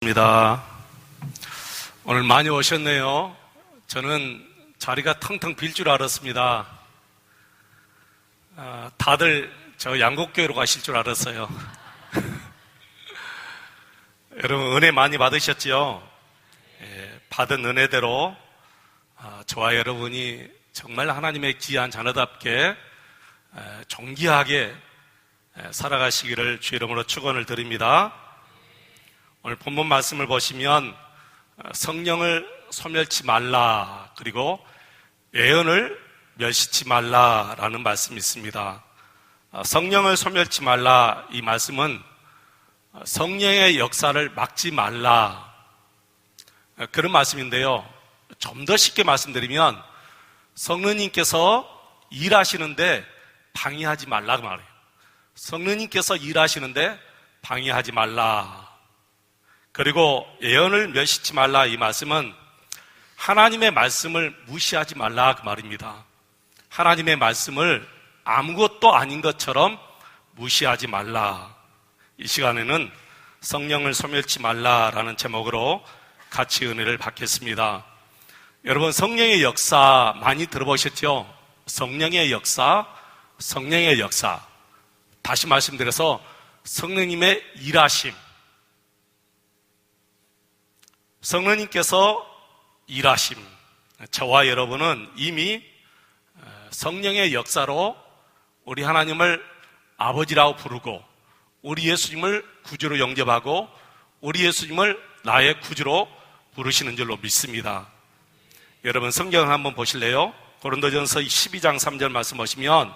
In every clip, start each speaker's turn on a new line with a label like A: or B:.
A: 입니다. 오늘 많이 오셨네요. 저는 자리가 텅텅 빌 줄 알았습니다. 다들 저 양곡교회로 가실 줄 알았어요. 여러분 은혜 많이 받으셨죠? 받은 은혜대로 저와 여러분이 정말 하나님의 귀한 자녀답게 존귀하게 살아가시기를 주 이름으로 축원을 드립니다. 오늘 본문 말씀을 보시면 성령을 소멸치 말라, 그리고 예언을 멸시치 말라라는 말씀이 있습니다. 성령을 소멸치 말라, 이 말씀은 성령의 역사를 막지 말라, 그런 말씀인데요. 좀 더 쉽게 말씀드리면 성령님께서 일하시는데 방해하지 말라고 말해요. 성령님께서 일하시는데 방해하지 말라. 그리고 예언을 멸시치 말라, 이 말씀은 하나님의 말씀을 무시하지 말라 그 말입니다. 하나님의 말씀을 아무것도 아닌 것처럼 무시하지 말라. 이 시간에는 성령을 소멸치 말라라는 제목으로 같이 은혜를 받겠습니다. 여러분, 성령의 역사 많이 들어보셨죠? 성령의 역사, 성령의 역사. 다시 말씀드려서 성령님의 일하심, 성령님께서 일하심. 저와 여러분은 이미 성령의 역사로 우리 하나님을 아버지라고 부르고, 우리 예수님을 구주로 영접하고, 우리 예수님을 나의 구주로 부르시는 줄로 믿습니다. 여러분 성경을 한번 보실래요? 고린도전서 12장 3절 말씀 보시면,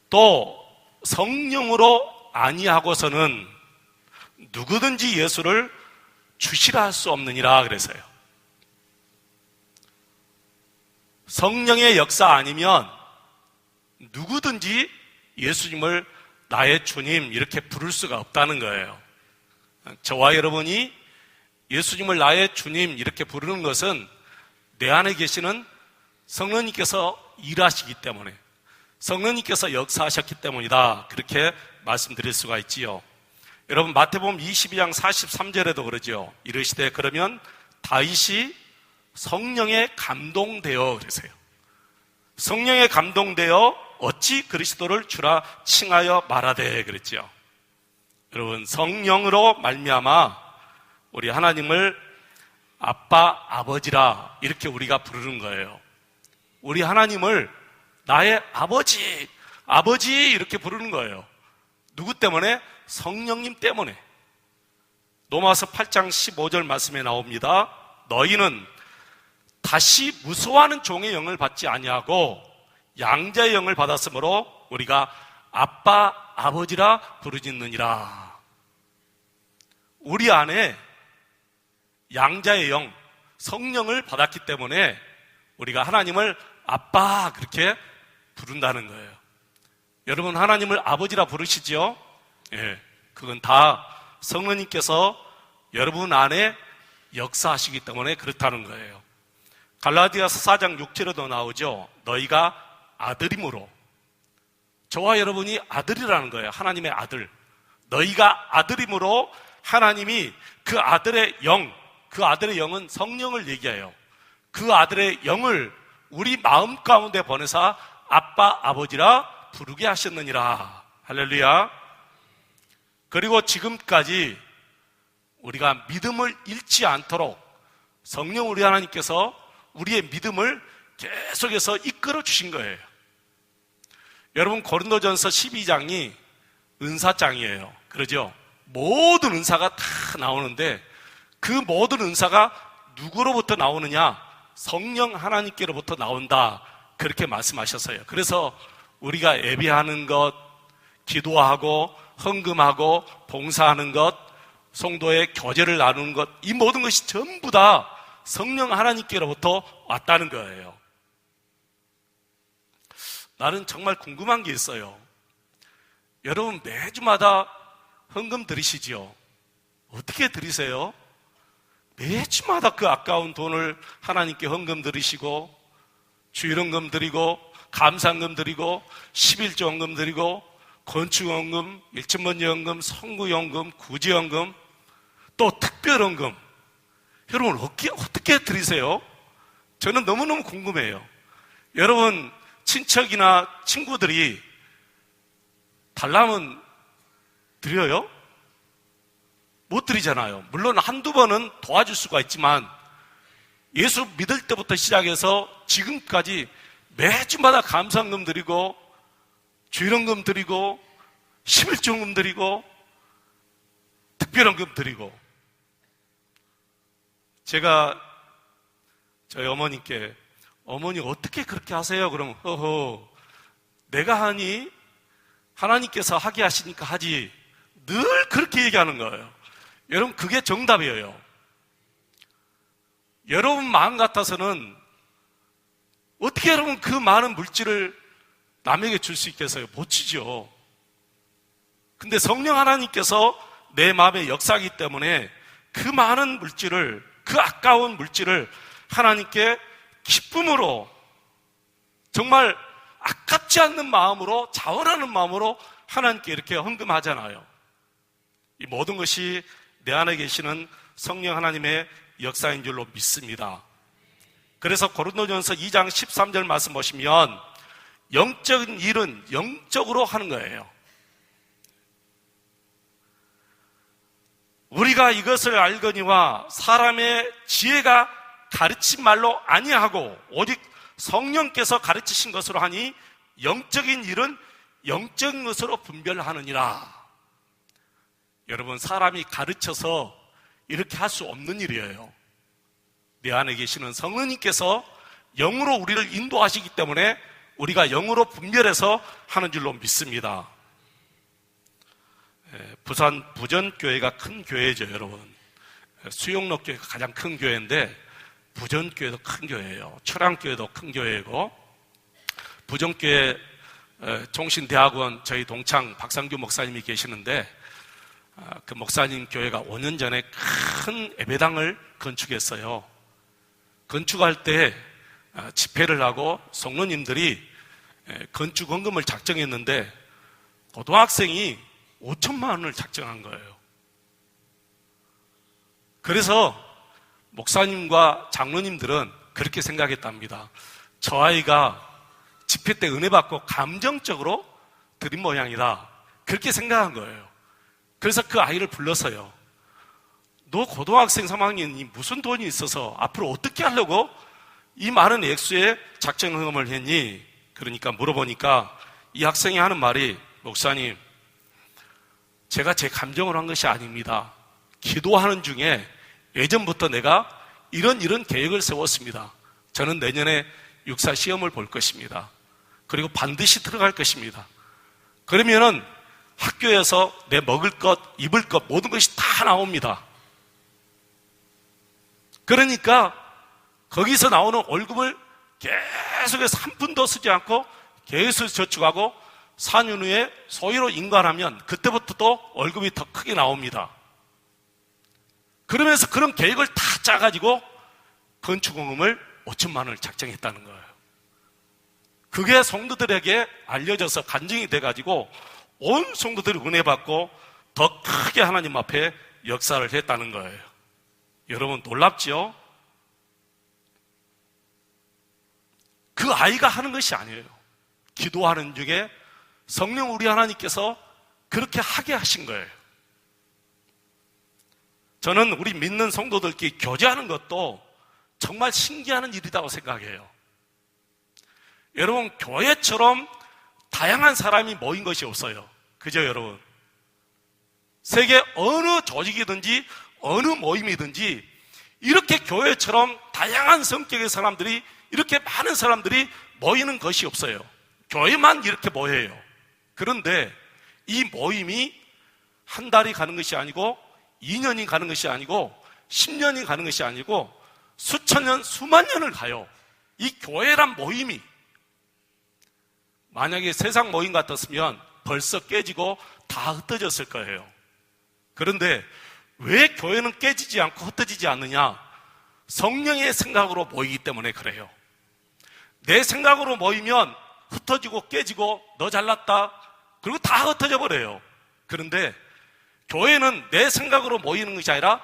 A: 또 성령으로 아니하고서는 누구든지 예수를 주시라 할 수 없느니라 그래서요. 성령의 역사 아니면 누구든지 예수님을 나의 주님 이렇게 부를 수가 없다는 거예요. 저와 여러분이 예수님을 나의 주님 이렇게 부르는 것은 내 안에 계시는 성령님께서 일하시기 때문에, 성령님께서 역사하셨기 때문이다, 그렇게 말씀드릴 수가 있지요. 여러분 마태복음 22장 43절에도 그러죠. 이르시되 그러면 다윗이 성령에 감동되어 그러세요. 성령에 감동되어 어찌 그리스도를 주라 칭하여 말하되 그랬죠. 여러분 성령으로 말미암아 우리 하나님을 아빠, 아버지라 이렇게 우리가 부르는 거예요. 우리 하나님을 나의 아버지, 아버지 이렇게 부르는 거예요. 누구 때문에? 성령님 때문에. 로마서 8장 15절 말씀에 나옵니다. 너희는 다시 무서워하는 종의 영을 받지 아니하고 양자의 영을 받았으므로 우리가 아빠, 아버지라 부르짖느니라. 우리 안에 양자의 영, 성령을 받았기 때문에 우리가 하나님을 아빠 그렇게 부른다는 거예요. 여러분 하나님을 아버지라 부르시죠? 예, 그건 다 성령님께서 여러분 안에 역사하시기 때문에 그렇다는 거예요. 갈라디아서 4장 6절에도 나오죠. 너희가 아들임으로. 저와 여러분이 아들이라는 거예요. 하나님의 아들. 너희가 아들임으로 하나님이 그 아들의 영, 그 아들의 영은 성령을 얘기해요. 그 아들의 영을 우리 마음 가운데 보내사 아빠, 아버지라 부르게 하셨느니라. 할렐루야. 그리고 지금까지 우리가 믿음을 잃지 않도록 성령 우리 하나님께서 우리의 믿음을 계속해서 이끌어 주신 거예요. 여러분 고린도전서 12장이 은사장이에요. 그러죠? 모든 은사가 다 나오는데 그 모든 은사가 누구로부터 나오느냐? 성령 하나님께로부터 나온다, 그렇게 말씀하셨어요. 그래서 우리가 예배하는 것, 기도하고 헌금하고 봉사하는 것, 성도의 교제를 나누는 것, 이 모든 것이 전부 다 성령 하나님께로부터 왔다는 거예요. 나는 정말 궁금한 게 있어요. 여러분 매주마다 헌금 드리시죠? 어떻게 드리세요? 매주마다 그 아까운 돈을 하나님께 헌금 드리시고, 주일헌금 드리고, 감사헌금 드리고, 11조 헌금 드리고, 건축헌금, 일천번제헌금, 성구헌금, 구제헌금, 또 특별헌금. 여러분 어떻게 드리세요? 저는 너무너무 궁금해요. 여러분 친척이나 친구들이 달라면 드려요? 못 드리잖아요. 물론 한두 번은 도와줄 수가 있지만 예수 믿을 때부터 시작해서 지금까지 매주마다 감사헌금 드리고 주일헌금 드리고 11조헌금 드리고 특별헌금 드리고, 제가 저희 어머니께 어머니 어떻게 그렇게 하세요? 그러면 허허 내가 하니 하나님께서 하게 하시니까 하지, 늘 그렇게 얘기하는 거예요. 여러분 그게 정답이에요. 여러분 마음 같아서는 어떻게 여러분 그 많은 물질을 남에게 줄 수 있겠어요? 못 주죠. 근데 성령 하나님께서 내 마음에 역사하기 때문에 그 많은 물질을, 그 아까운 물질을 하나님께 기쁨으로, 정말 아깝지 않는 마음으로, 자원하는 마음으로 하나님께 이렇게 헌금하잖아요. 이 모든 것이 내 안에 계시는 성령 하나님의 역사인 줄로 믿습니다. 그래서 고린도전서 2장 13절 말씀 보시면 영적인 일은 영적으로 하는 거예요. 우리가 이것을 알거니와 사람의 지혜가 가르친 말로 아니하고 오직 성령께서 가르치신 것으로 하니 영적인 일은 영적인 것으로 분별하느니라. 여러분 사람이 가르쳐서 이렇게 할 수 없는 일이에요. 내 안에 계시는 성령님께서 영으로 우리를 인도하시기 때문에 우리가 영으로 분별해서 하는 줄로 믿습니다. 부산 부전교회가 큰 교회죠, 여러분. 수용록교회가 가장 큰 교회인데 부전교회도 큰 교회예요. 철양교회도 큰 교회이고, 부전교회 종신대학원 저희 동창 박상규 목사님이 계시는데 그 목사님 교회가 5년 전에 큰 예배당을 건축했어요. 건축할 때 집회를 하고 성도님들이 건축헌금을 작정했는데 고등학생이 5천만 원을 작정한 거예요. 그래서 목사님과 장로님들은 그렇게 생각했답니다. 저 아이가 집회 때 은혜 받고 감정적으로 드린 모양이다, 그렇게 생각한 거예요. 그래서 그 아이를 불러서요, 너 고등학생 3학년이 무슨 돈이 있어서 앞으로 어떻게 하려고 이 많은 액수의 작정헌금을 했니? 그러니까 물어보니까 이 학생이 하는 말이, 목사님 제가 제 감정으로 한 것이 아닙니다. 기도하는 중에 예전부터 내가 이런 계획을 세웠습니다. 저는 내년에 육사 시험을 볼 것입니다. 그리고 반드시 들어갈 것입니다. 그러면은 학교에서 내 먹을 것, 입을 것 모든 것이 다 나옵니다. 그러니까 거기서 나오는 월급을 계속해서 한 푼도 쓰지 않고 계속 저축하고 4년 후에 소위로 인가하면 그때부터 또 월급이 더 크게 나옵니다. 그러면서 그런 계획을 다 짜가지고 건축헌금을 5천만 원을 작정했다는 거예요. 그게 성도들에게 알려져서 간증이 돼가지고 온 성도들이 은혜 받고 더 크게 하나님 앞에 역사를 했다는 거예요. 여러분 놀랍죠? 그 아이가 하는 것이 아니에요. 기도하는 중에 성령 우리 하나님께서 그렇게 하게 하신 거예요. 저는 우리 믿는 성도들끼리 교제하는 것도 정말 신기한 일이라고 생각해요. 여러분 교회처럼 다양한 사람이 모인 것이 없어요. 그죠, 여러분? 세계 어느 조직이든지 어느 모임이든지 이렇게 교회처럼 다양한 성격의 사람들이, 이렇게 많은 사람들이 모이는 것이 없어요. 교회만 이렇게 모여요. 그런데 이 모임이 한 달이 가는 것이 아니고 2년이 가는 것이 아니고 10년이 가는 것이 아니고 수천 년, 수만 년을 가요. 이 교회란 모임이. 만약에 세상 모임 같았으면 벌써 깨지고 다 흩어졌을 거예요. 그런데 왜 교회는 깨지지 않고 흩어지지 않느냐? 성령의 생각으로 모이기 때문에 그래요. 내 생각으로 모이면 흩어지고 깨지고 너 잘났다, 그리고 다 흩어져 버려요. 그런데 교회는 내 생각으로 모이는 것이 아니라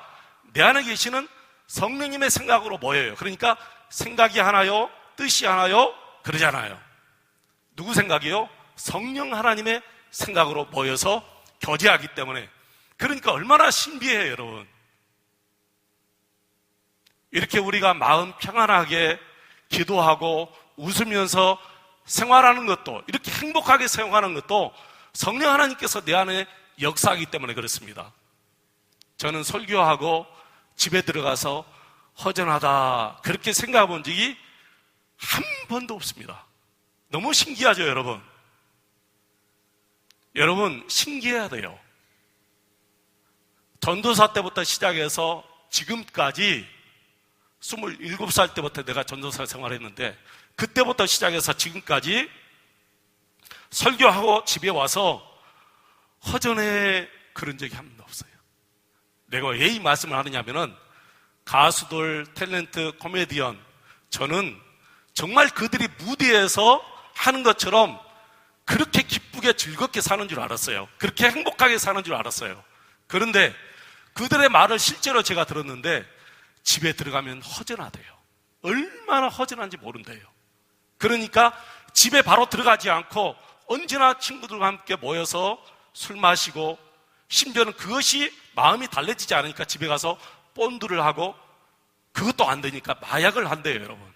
A: 내 안에 계시는 성령님의 생각으로 모여요. 그러니까 생각이 하나요? 뜻이 하나요? 그러잖아요. 누구 생각이요? 성령 하나님의 생각으로 모여서 교제하기 때문에. 그러니까 얼마나 신비해요, 여러분. 이렇게 우리가 마음 평안하게 기도하고 웃으면서 생활하는 것도, 이렇게 행복하게 생활하는 것도 성령 하나님께서 내 안에 역사하기 때문에 그렇습니다. 저는 설교하고 집에 들어가서 허전하다 그렇게 생각해 본 적이 한 번도 없습니다. 너무 신기하죠, 여러분? 여러분, 신기해야 돼요. 전도사 때부터 시작해서 지금까지 27살 때부터 내가 전도사 생활했는데, 그때부터 시작해서 지금까지 설교하고 집에 와서 허전해 그런 적이 한 번도 없어요. 내가 왜 이 말씀을 하느냐면은 가수들, 탤런트, 코미디언, 저는 정말 그들이 무대에서 하는 것처럼 그렇게 기쁘게 즐겁게 사는 줄 알았어요. 그렇게 행복하게 사는 줄 알았어요. 그런데 그들의 말을 실제로 제가 들었는데 집에 들어가면 허전하대요. 얼마나 허전한지 모른대요. 그러니까 집에 바로 들어가지 않고 언제나 친구들과 함께 모여서 술 마시고, 심지어는 그것이 마음이 달래지지 않으니까 집에 가서 본드를 하고, 그것도 안 되니까 마약을 한대요, 여러분.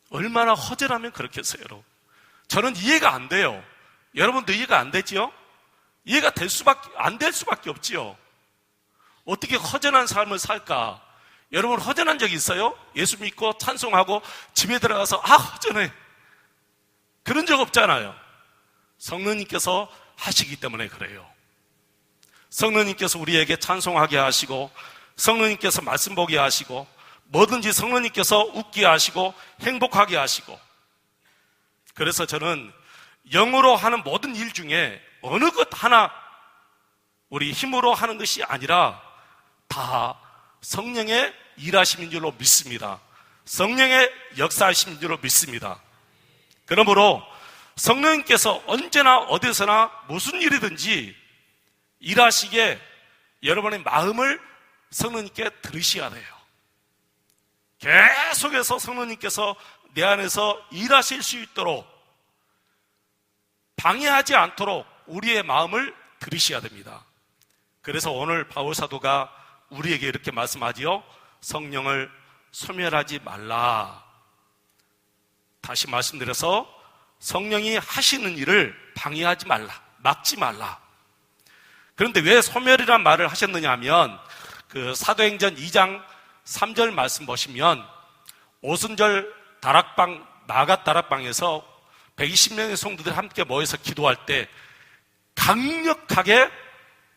A: 얼마나 허전하면 그렇겠어요, 여러분. 저는 이해가 안 돼요. 여러분도 이해가 안 되지요? 이해가 안 될 수밖에 없지요. 어떻게 허전한 삶을 살까? 여러분, 허전한 적 있어요? 예수 믿고 찬송하고 집에 들어가서 허전해, 그런 적 없잖아요. 성령님께서 하시기 때문에 그래요. 성령님께서 우리에게 찬송하게 하시고, 성령님께서 말씀 보게 하시고, 뭐든지 성령님께서 웃게 하시고 행복하게 하시고. 그래서 저는 영으로 하는 모든 일 중에 어느 것 하나 우리 힘으로 하는 것이 아니라 다 성령의 일하심인 줄로 믿습니다. 성령의 역사하심인 줄로 믿습니다. 그러므로 성령님께서 언제나 어디서나 무슨 일이든지 일하시게 여러분의 마음을 성령님께 들으셔야 돼요. 계속해서 성령님께서 내 안에서 일하실 수 있도록, 방해하지 않도록 우리의 마음을 들으셔야 됩니다. 그래서 오늘 바울 사도가 우리에게 이렇게 말씀하지요. 성령을 소멸하지 말라. 다시 말씀드려서 성령이 하시는 일을 방해하지 말라, 막지 말라. 그런데 왜 소멸이란 말을 하셨느냐 하면, 그 사도행전 2장 3절 말씀 보시면 오순절 다락방, 나갓 다락방에서 120명의 성도들이 함께 모여서 기도할 때 강력하게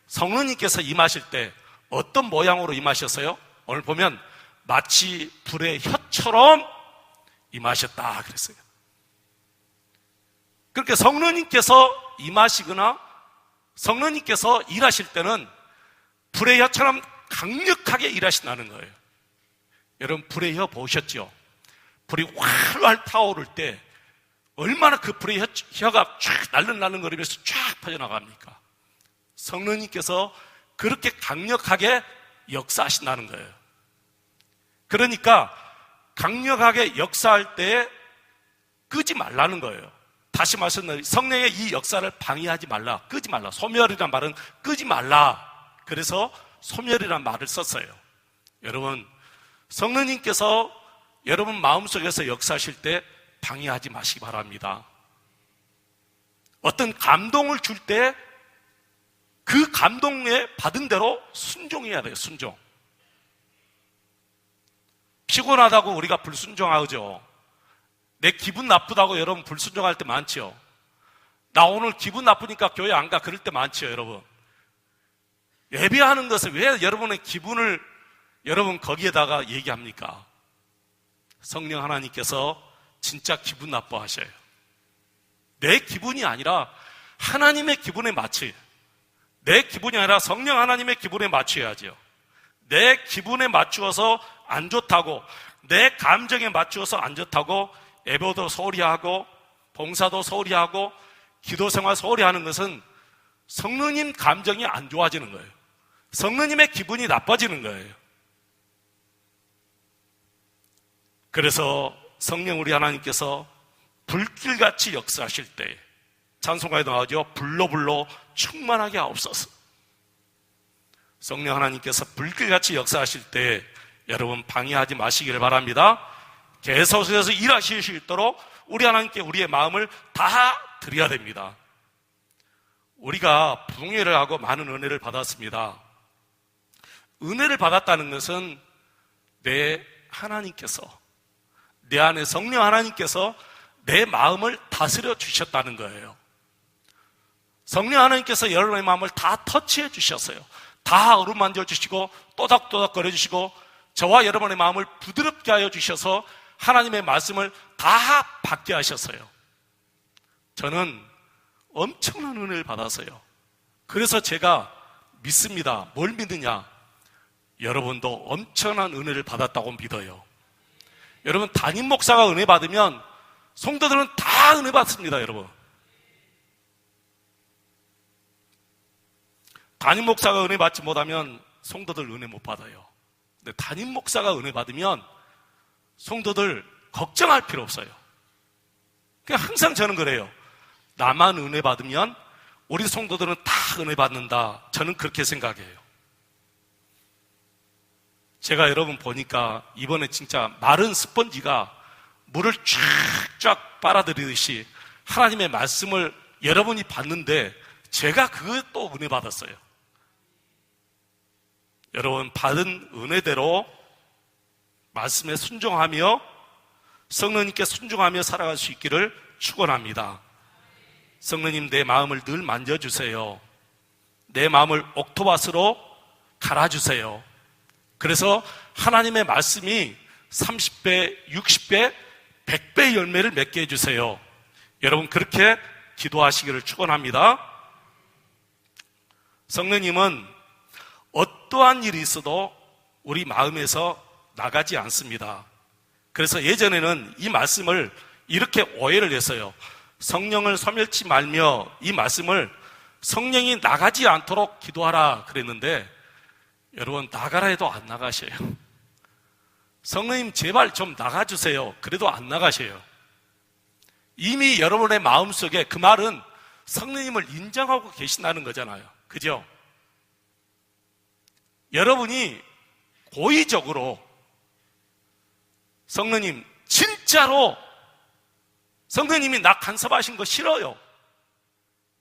A: 성령님께서 임하실 때 어떤 모양으로 임하셨어요? 오늘 보면 마치 불의 혀처럼 임하셨다 그랬어요. 그렇게 성령님께서 임하시거나 성령님께서 일하실 때는 불의 혀처럼 강력하게 일하신다는 거예요. 여러분, 불의 혀 보셨죠? 불이 활활 타오를 때 얼마나 그 불의 혀가 쫙 날른날른거리면서 쫙 퍼져나갑니까? 성령님께서 그렇게 강력하게 역사하신다는 거예요. 그러니까 강력하게 역사할 때 끄지 말라는 거예요. 다시 말씀드리면 성령의 이 역사를 방해하지 말라, 끄지 말라. 소멸이란 말은 끄지 말라. 그래서 소멸이란 말을 썼어요. 여러분, 성령님께서 여러분 마음속에서 역사하실 때 방해하지 마시기 바랍니다. 어떤 감동을 줄 때 그 감동에 받은 대로 순종해야 돼요. 순종. 피곤하다고 우리가 불순종하죠. 내 기분 나쁘다고 여러분 불순종할 때 많죠. 나 오늘 기분 나쁘니까 교회 안 가, 그럴 때 많죠, 여러분. 예배하는 것을 왜 여러분의 기분을 여러분 거기에다가 얘기합니까? 성령 하나님께서 진짜 기분 나빠하셔요. 내 기분이 아니라 하나님의 기분에 맞춰요. 내 기분이 아니라 성령 하나님의 기분에 맞춰야죠. 내 기분에 맞추어서 안 좋다고, 내 감정에 맞추어서 안 좋다고 예배도 소홀히 하고 봉사도 소홀히 하고 기도생활 소홀히 하는 것은 성령님 감정이 안 좋아지는 거예요. 성령님의 기분이 나빠지는 거예요. 그래서 성령 우리 하나님께서 불길같이 역사하실 때 찬송가에 나오죠. 불로 불로 충만하게 하옵소서. 성령 하나님께서 불길같이 역사하실 때 여러분 방해하지 마시기를 바랍니다. 계속해서 일하실 수 있도록 우리 하나님께 우리의 마음을 다 드려야 됩니다. 우리가 부흥회를 하고 많은 은혜를 받았습니다. 은혜를 받았다는 것은 내 하나님께서, 내 안에 성령 하나님께서 내 마음을 다스려 주셨다는 거예요. 성령 하나님께서 여러분의 마음을 다 터치해 주셨어요. 다 어루만져 주시고 또닥또닥 거려 주시고 저와 여러분의 마음을 부드럽게 하여 주셔서 하나님의 말씀을 다 받게 하셨어요. 저는 엄청난 은혜를 받았어요. 그래서 제가 믿습니다. 뭘 믿느냐? 여러분도 엄청난 은혜를 받았다고 믿어요. 여러분 담임 목사가 은혜 받으면 성도들은 다 은혜 받습니다. 여러분 담임 목사가 은혜 받지 못하면 성도들 은혜 못 받아요. 근데 담임 목사가 은혜 받으면 성도들 걱정할 필요 없어요. 그냥 항상 저는 그래요. 나만 은혜 받으면 우리 성도들은 다 은혜 받는다. 저는 그렇게 생각해요. 제가 여러분 보니까 이번에 진짜 마른 스펀지가 물을 쫙쫙 빨아들이듯이 하나님의 말씀을 여러분이 받는데 제가 그것도 은혜 받았어요. 여러분 받은 은혜대로 말씀에 순종하며 성령님께 순종하며 살아갈 수 있기를 축원합니다. 성령님 내 마음을 늘 만져주세요. 내 마음을 옥토밭으로 갈아주세요. 그래서 하나님의 말씀이 30배, 60배, 100배의 열매를 맺게 해주세요. 여러분 그렇게 기도하시기를 축원합니다. 성령님은 어떠한 일이 있어도 우리 마음에서 나가지 않습니다. 그래서 예전에는 이 말씀을 이렇게 오해를 했어요. 성령을 소멸치 말며 이 말씀을 성령이 나가지 않도록 기도하라 그랬는데 여러분 나가라 해도 안 나가셔요. 성령님 제발 좀 나가주세요. 그래도 안 나가셔요. 이미 여러분의 마음속에 그 말은 성령님을 인정하고 계신다는 거잖아요. 그죠? 여러분이 고의적으로 성령님 진짜로 성령님이 나 간섭하신 거 싫어요.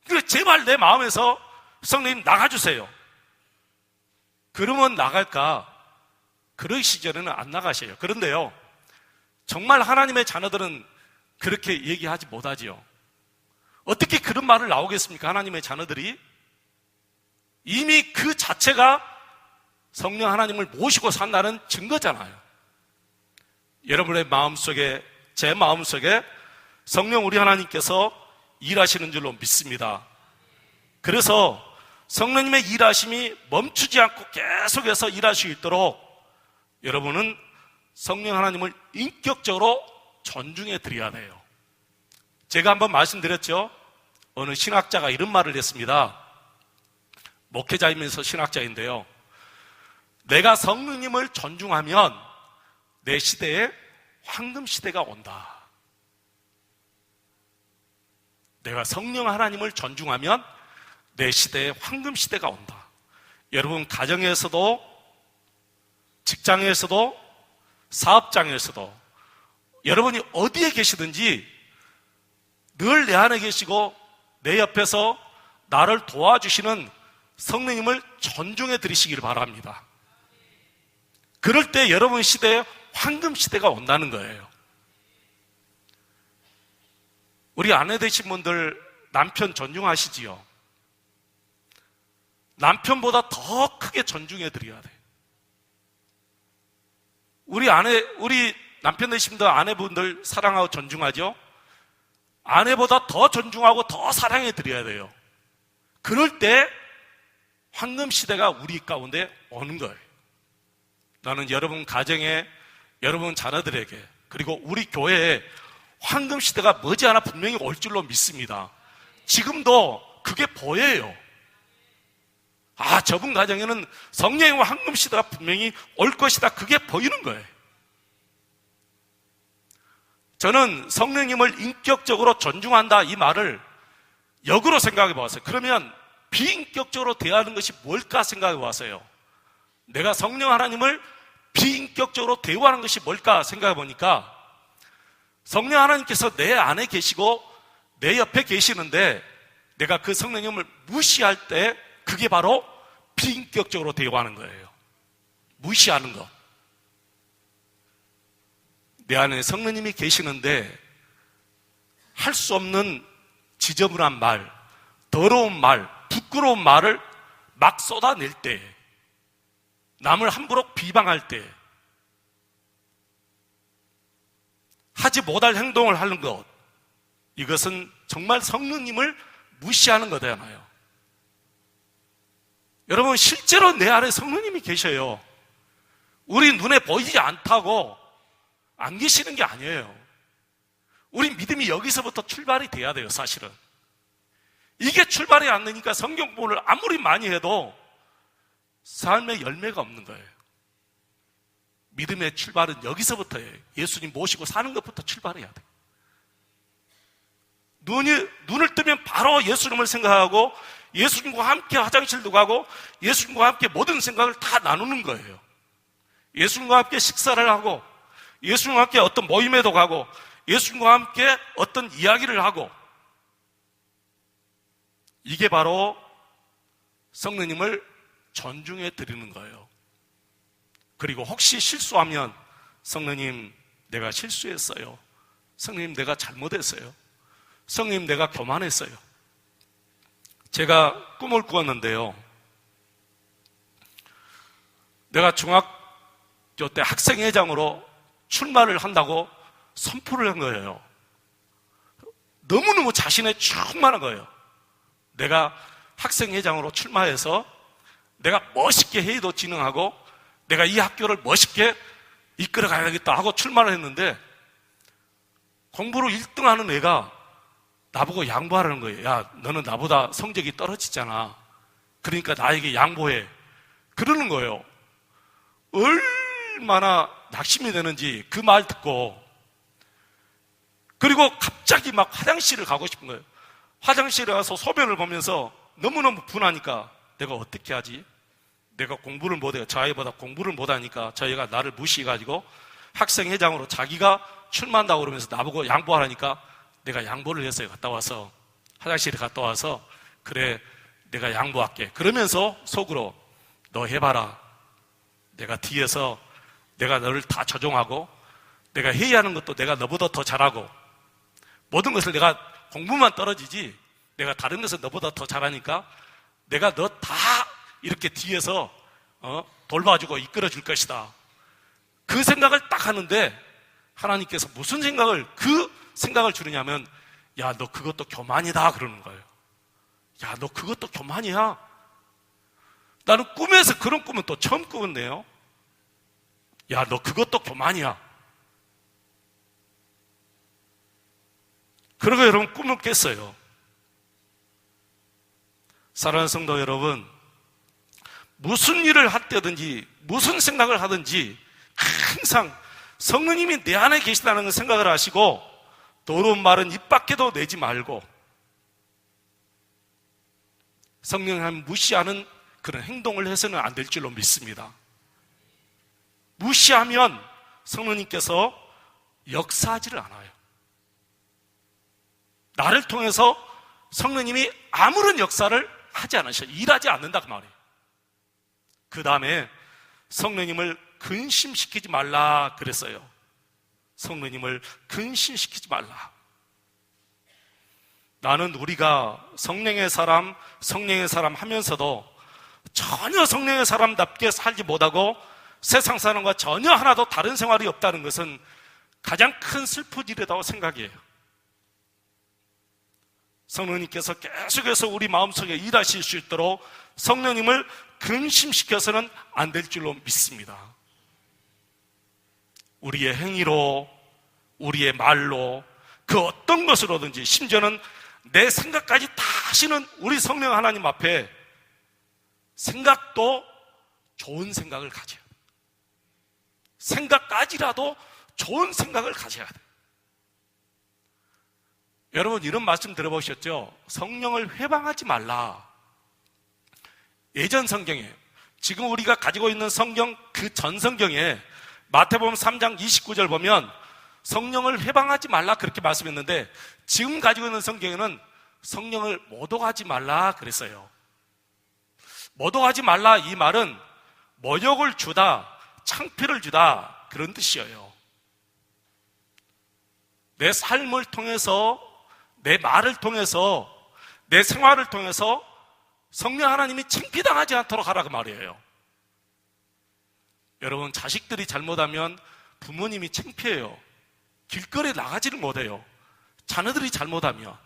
A: 그러니까 제발 내 마음에서 성령님 나가주세요. 그러면 나갈까? 그럴 시절에는 안 나가셔요. 그런데요, 정말 하나님의 자녀들은 그렇게 얘기하지 못하지요. 어떻게 그런 말을 나오겠습니까? 하나님의 자녀들이 이미 그 자체가 성령 하나님을 모시고 산다는 증거잖아요. 여러분의 마음속에, 제 마음속에 성령 우리 하나님께서 일하시는 줄로 믿습니다. 그래서 성령님의 일하심이 멈추지 않고 계속해서 일할 수 있도록 여러분은 성령 하나님을 인격적으로 존중해 드려야 돼요. 제가 한번 말씀드렸죠. 어느 신학자가 이런 말을 했습니다. 목회자이면서 신학자인데요. 내가 성령님을 존중하면 내 시대에 황금 시대가 온다. 내가 성령 하나님을 존중하면 내 시대에 황금 시대가 온다. 여러분 가정에서도 직장에서도 사업장에서도 여러분이 어디에 계시든지 늘 내 안에 계시고 내 옆에서 나를 도와주시는 성령님을 존중해 드리시길 바랍니다. 그럴 때 여러분 시대에 황금 시대가 온다는 거예요. 우리 아내 되신 분들 남편 존중하시지요? 남편보다 더 크게 존중해 드려야 돼요. 우리 남편 되신 분들 아내분들 사랑하고 존중하죠? 아내보다 더 존중하고 더 사랑해 드려야 돼요. 그럴 때 황금 시대가 우리 가운데 오는 거예요. 나는 여러분 가정에, 여러분 자녀들에게, 그리고 우리 교회에 황금 시대가 머지않아 분명히 올 줄로 믿습니다. 지금도 그게 보여요. 저분 가정에는 성령의 황금 시대가 분명히 올 것이다. 그게 보이는 거예요. 저는 성령님을 인격적으로 존중한다 이 말을 역으로 생각해 보았어요. 그러면 비인격적으로 대하는 것이 뭘까 생각해 보았어요. 내가 성령 하나님을 비인격적으로 대우하는 것이 뭘까 생각해 보니까 성령 하나님께서 내 안에 계시고 내 옆에 계시는데 내가 그 성령님을 무시할 때 그게 바로 비인격적으로 대우하는 거예요. 무시하는 것. 내 안에 성령님이 계시는데 할 수 없는 지저분한 말, 더러운 말, 부끄러운 말을 막 쏟아낼 때, 남을 함부로 비방할 때, 하지 못할 행동을 하는 것, 이것은 정말 성령님을 무시하는 거잖아요. 여러분, 실제로 내 안에 성령님이 계셔요. 우리 눈에 보이지 않다고 안 계시는 게 아니에요. 우리 믿음이 여기서부터 출발이 돼야 돼요, 사실은. 이게 출발이 안 되니까 성경 공부를 아무리 많이 해도 삶의 열매가 없는 거예요. 믿음의 출발은 여기서부터예요. 예수님 모시고 사는 것부터 출발해야 돼요. 눈을 뜨면 바로 예수님을 생각하고 예수님과 함께 화장실도 가고 예수님과 함께 모든 생각을 다 나누는 거예요. 예수님과 함께 식사를 하고 예수님과 함께 어떤 모임에도 가고 예수님과 함께 어떤 이야기를 하고, 이게 바로 성령님을 존중해 드리는 거예요. 그리고 혹시 실수하면 성령님 내가 실수했어요. 성령님 내가 잘못했어요. 성령님 내가 교만했어요. 제가 꿈을 꾸었는데요. 내가 중학교 때 학생회장으로 출마를 한다고 선포를 한 거예요. 너무너무 자신에 충만한 거예요. 내가 학생회장으로 출마해서 내가 멋있게 회의도 진행하고 내가 이 학교를 멋있게 이끌어 가야겠다 하고 출마를 했는데 공부로 1등하는 애가 나보고 양보하라는 거예요. 야, 너는 나보다 성적이 떨어지잖아. 그러니까 나에게 양보해. 그러는 거예요. 얼마나 낙심이 되는지 그 말 듣고, 그리고 갑자기 막 화장실을 가고 싶은 거예요. 화장실에 가서 소변을 보면서 너무너무 분하니까 내가 어떻게 하지? 내가 공부를 못해요. 저 아이보다 공부를 못하니까 저 아이가 나를 무시해가지고 학생회장으로 자기가 출마한다고 그러면서 나보고 양보하라니까 내가 양보를 했어요. 갔다 와서 화장실에 갔다 와서 그래 내가 양보할게. 그러면서 속으로 너 해봐라. 내가 뒤에서 내가 너를 다 조종하고 내가 회의하는 것도 내가 너보다 더 잘하고 모든 것을 내가 공부만 떨어지지 내가 다른 것을 너보다 더 잘하니까 내가 너 다 이렇게 뒤에서 돌봐주고 이끌어줄 것이다. 그 생각을 딱 하는데 하나님께서 무슨 그 생각을 주느냐면 야, 너 그것도 교만이다 그러는 거예요. 야, 너 그것도 교만이야. 나는 꿈에서 그런 꿈은 또 처음 꾸었네요. 야, 너 그것도 교만이야. 그러고 여러분 꿈을 깼어요. 사랑하는 성도 여러분, 무슨 일을 할 때든지 무슨 생각을 하든지 항상 성령님이 내 안에 계시다는 생각을 하시고 더러운 말은 입 밖에도 내지 말고 성령을 무시하는 그런 행동을 해서는 안 될 줄로 믿습니다. 무시하면 성령님께서 역사하지를 않아요. 나를 통해서 성령님이 아무런 역사를 하지 않으셔요. 일하지 않는다 그 말이에요. 그 다음에 성령님을 근심시키지 말라 그랬어요. 성령님을 근심시키지 말라. 나는 우리가 성령의 사람 하면서도 전혀 성령의 사람답게 살지 못하고 세상 사람과 전혀 하나도 다른 생활이 없다는 것은 가장 큰 슬픔이라고 생각해요. 성령님께서 계속해서 우리 마음속에 일하실 수 있도록 성령님을 근심시켜서는 안 될 줄로 믿습니다. 우리의 행위로, 우리의 말로, 그 어떤 것으로든지 심지어는 내 생각까지 다 하시는 우리 성령 하나님 앞에 생각도 좋은 생각을 가져야 돼. 생각까지라도 좋은 생각을 가져야 돼. 여러분, 이런 말씀 들어보셨죠? 성령을 회방하지 말라. 예전 성경에, 지금 우리가 가지고 있는 성경 그 전 성경에 마태복음 3장 29절 보면 성령을 회방하지 말라 그렇게 말씀했는데, 지금 가지고 있는 성경에는 성령을 모독하지 말라 그랬어요. 모독하지 말라 이 말은 모욕을 주다, 창피를 주다 그런 뜻이에요. 내 삶을 통해서, 내 말을 통해서, 내 생활을 통해서 성령 하나님이 창피당하지 않도록 하라고 말이에요. 여러분, 자식들이 잘못하면 부모님이 창피해요. 길거리에 나가지를 못해요. 자녀들이 잘못하면.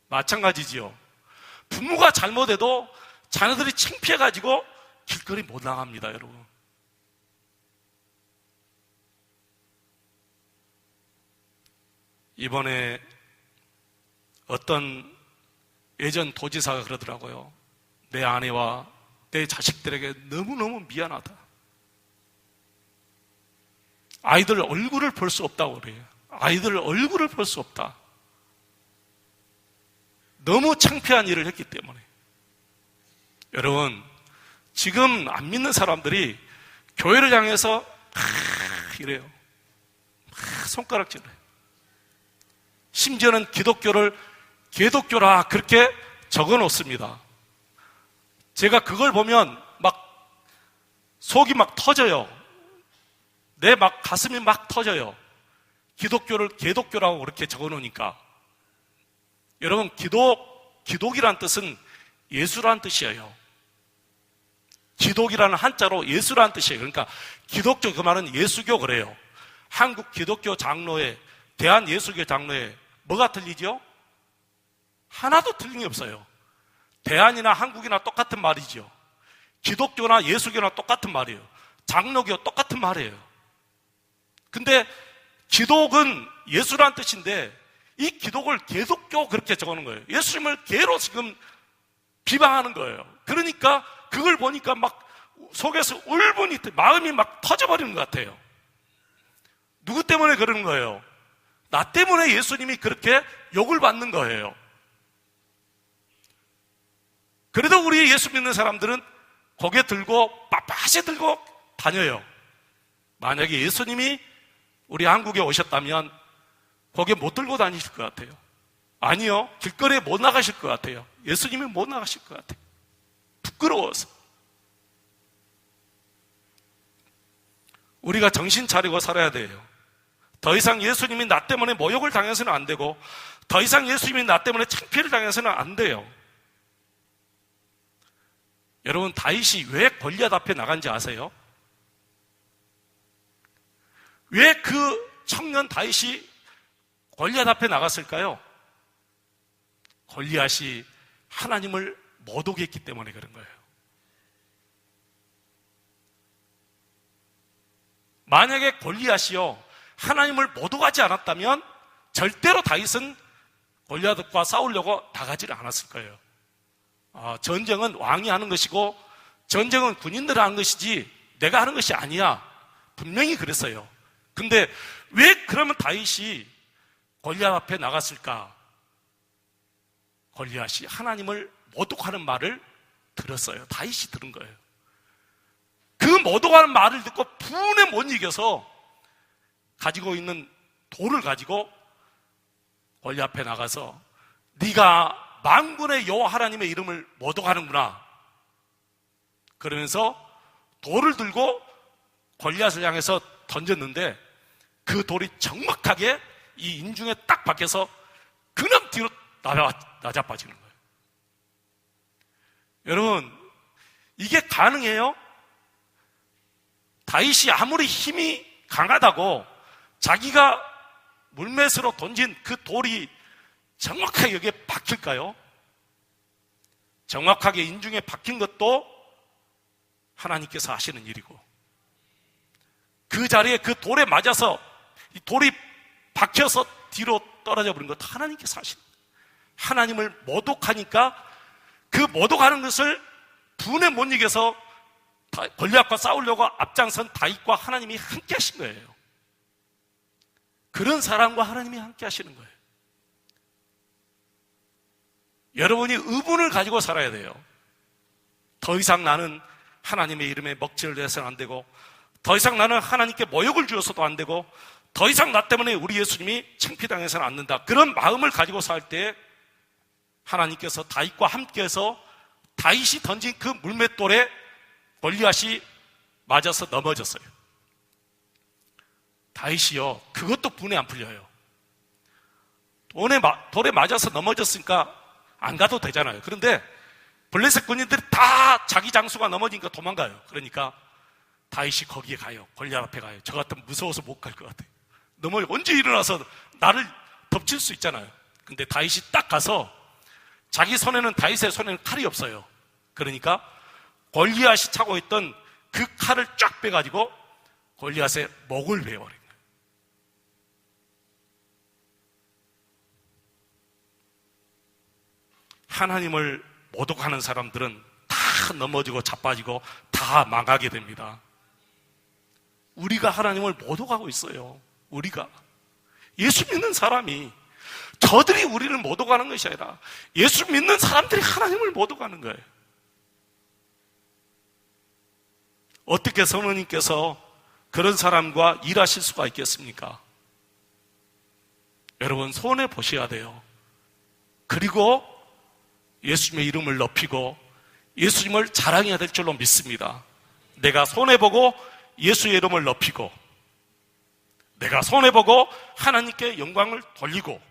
A: 마찬가지지요. 부모가 잘못해도 자녀들이 창피해가지고 길거리 못 나갑니다, 여러분. 이번에 어떤 예전 도지사가 그러더라고요. 내 아내와 내 자식들에게 너무너무 미안하다. 아이들 얼굴을 볼 수 없다고 그래요. 아이들 얼굴을 볼 수 없다. 너무 창피한 일을 했기 때문에. 여러분, 지금 안 믿는 사람들이 교회를 향해서 이래요. 손가락질을 해요. 심지어는 기독교를 개독교라 그렇게 적어 놓습니다. 제가 그걸 보면 막 속이 막 터져요. 내 막 가슴이 막 터져요. 기독교를 개독교라고 그렇게 적어 놓으니까. 여러분, 기독이란 뜻은 예수란 뜻이에요. 기독이라는 한자로 예수란 뜻이에요. 그러니까 기독교, 그 말은 예수교 그래요. 한국 기독교 장로회, 대한예수교 장로회 뭐가 틀리죠? 하나도 틀린 게 없어요. 대한이나 한국이나 똑같은 말이죠. 기독교나 예수교나 똑같은 말이에요. 장로교 똑같은 말이에요. 근데 기독은 예수란 뜻인데 이 기독을 개독교 그렇게 적어놓은 거예요. 예수님을 개로 지금 비방하는 거예요. 그러니까 그걸 보니까 막 속에서 울분이, 마음이 막 터져버리는 것 같아요. 누구 때문에 그러는 거예요? 나 때문에 예수님이 그렇게 욕을 받는 거예요. 그래도 우리 예수 믿는 사람들은 고개 들고 빳빳이 들고 다녀요. 만약에 예수님이 우리 한국에 오셨다면 고개 못 들고 다니실 것 같아요. 아니요, 길거리에 못 나가실 것 같아요. 예수님이 못 나가실 것 같아요. 부끄러워서. 우리가 정신 차리고 살아야 돼요. 더 이상 예수님이 나 때문에 모욕을 당해서는 안 되고, 더 이상 예수님이 나 때문에 창피를 당해서는 안 돼요. 여러분, 다윗이 왜 골리앗 앞에 나간지 아세요? 왜 그 청년 다윗이 골리앗 앞에 나갔을까요? 골리앗이 하나님을 모독했기 때문에 그런 거예요. 만약에 골리앗이요 하나님을 모독하지 않았다면 절대로 다윗은 골리앗과 싸우려고 나가지를 않았을 거예요. 전쟁은 왕이 하는 것이고 전쟁은 군인들이 하는 것이지 내가 하는 것이 아니야. 분명히 그랬어요. 근데 왜 그러면 다윗이 골리앗 앞에 나갔을까? 골리앗이 하나님을 모독하는 말을 들었어요. 다윗이 들은 거예요. 그 모독하는 말을 듣고 분에 못 이겨서 가지고 있는 돌을 가지고 골리앗 앞에 나가서 네가 만군의 여호와 하나님의 이름을 모독하는구나. 그러면서 돌을 들고 골리앗을 향해서 던졌는데 그 돌이 정확하게 이 인중에 딱 박혀서 그냥 뒤로 나자빠지는 거예요. 여러분, 이게 가능해요? 다윗이 아무리 힘이 강하다고 자기가 물맷으로 던진 그 돌이 정확하게 여기에 박힐까요? 정확하게 인중에 박힌 것도 하나님께서 하시는 일이고, 그 자리에 그 돌에 맞아서 이 돌이 박혀서 뒤로 떨어져 버린 것도 하나님께서 하시는 거예요. 하나님을 모독하니까 그 모독하는 것을 분에 못 이겨서 골리앗과 싸우려고 앞장선 다윗과 하나님이 함께 하신 거예요. 그런 사람과 하나님이 함께 하시는 거예요. 여러분이 의분을 가지고 살아야 돼요. 더 이상 나는 하나님의 이름에 먹칠을 내서는 안 되고, 더 이상 나는 하나님께 모욕을 주어서도 안 되고, 더 이상 나 때문에 우리 예수님이 창피당해서는 안 된다. 그런 마음을 가지고 살 때 하나님께서 다윗과 함께해서 다윗이 던진 그 물맷돌에 골리앗이 맞아서 넘어졌어요. 다윗이요, 그것도 분에 안 풀려요. 돌에 맞아서 넘어졌으니까 안 가도 되잖아요. 그런데 블레셋 군인들이 다 자기 장수가 넘어지니까 도망가요. 그러니까 다윗이 거기에 가요. 골리앗 앞에 가요. 저 같으면 무서워서 못 갈 것 같아요. 언제 일어나서 나를 덮칠 수 있잖아요. 근데 다윗이 딱 가서 자기 손에는, 다윗의 손에는 칼이 없어요. 그러니까 골리앗이 차고 있던 그 칼을 쫙 빼가지고 골리앗의 목을 베어버린 거예요. 하나님을 모독하는 사람들은 다 넘어지고 자빠지고 다 망하게 됩니다. 우리가 하나님을 모독하고 있어요. 우리가 예수 믿는 사람이, 저들이 우리를 모독하는 것이 아니라 예수 믿는 사람들이 하나님을 모독하는 거예요. 어떻게 성령님께서 그런 사람과 일하실 수가 있겠습니까? 여러분, 손해 보셔야 돼요. 그리고 예수님의 이름을 높이고 예수님을 자랑해야 될 줄로 믿습니다. 내가 손해보고 예수의 이름을 높이고, 내가 손해보고 하나님께 영광을 돌리고.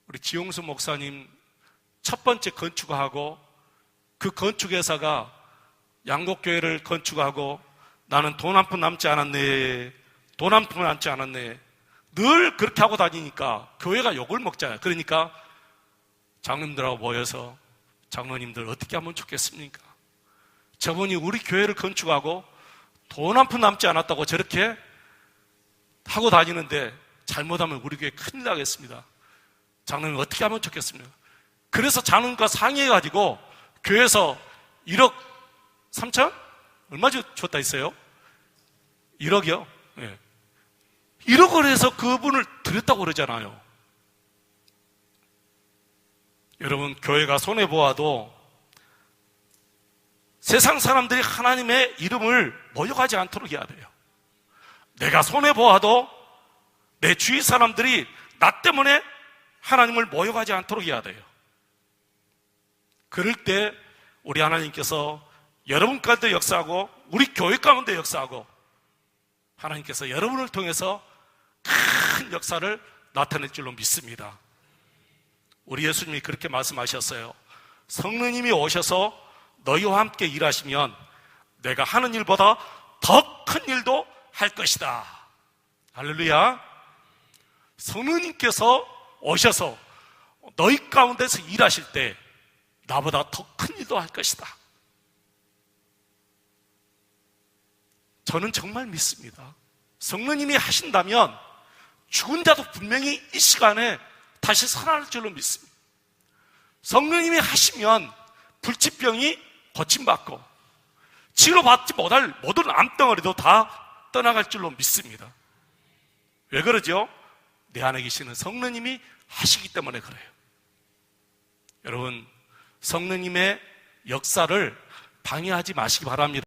A: 우리 지용수 목사님 첫 번째 건축하고, 그 건축회사가 양곡교회를 건축하고, 나는 돈 한 푼 남지 않았네, 돈 한 푼 남지 않았네, 늘 그렇게 하고 다니니까 교회가 욕을 먹잖아요. 그러니까 장로님들하고 모여서, 장로님들 어떻게 하면 좋겠습니까? 저분이 우리 교회를 건축하고 돈 한 푼 남지 않았다고 저렇게 하고 다니는데 잘못하면 우리 교회 큰일 나겠습니다. 장로님 어떻게 하면 좋겠습니까? 그래서 장로님과 상의해가지고 교회에서 1억 3천? 얼마 줬다 했어요? 1억이요? 네. 1억을 해서 그분을 드렸다고 그러잖아요. 여러분, 교회가 손해보아도 세상 사람들이 하나님의 이름을 모욕하지 않도록 해야 돼요. 내가 손해보아도 내 주위 사람들이 나 때문에 하나님을 모욕하지 않도록 해야 돼요. 그럴 때 우리 하나님께서 여러분 가운데 역사하고 우리 교회 가운데 역사하고, 하나님께서 여러분을 통해서 큰 역사를 나타낼 줄로 믿습니다. 우리 예수님이 그렇게 말씀하셨어요. 성령님이 오셔서 너희와 함께 일하시면 내가 하는 일보다 더 큰 일도 할 것이다. 할렐루야. 성령님께서 오셔서 너희 가운데서 일하실 때 나보다 더 큰 일도 할 것이다. 저는 정말 믿습니다. 성령님이 하신다면 죽은 자도 분명히 이 시간에 다시 살아날 줄로 믿습니다. 성령님이 하시면 불치병이 고침받고 치료받지 못할 모든 암덩어리도 다 떠나갈 줄로 믿습니다. 왜 그러죠? 내 안에 계시는 성령님이 하시기 때문에 그래요. 여러분, 성령님의 역사를 방해하지 마시기 바랍니다.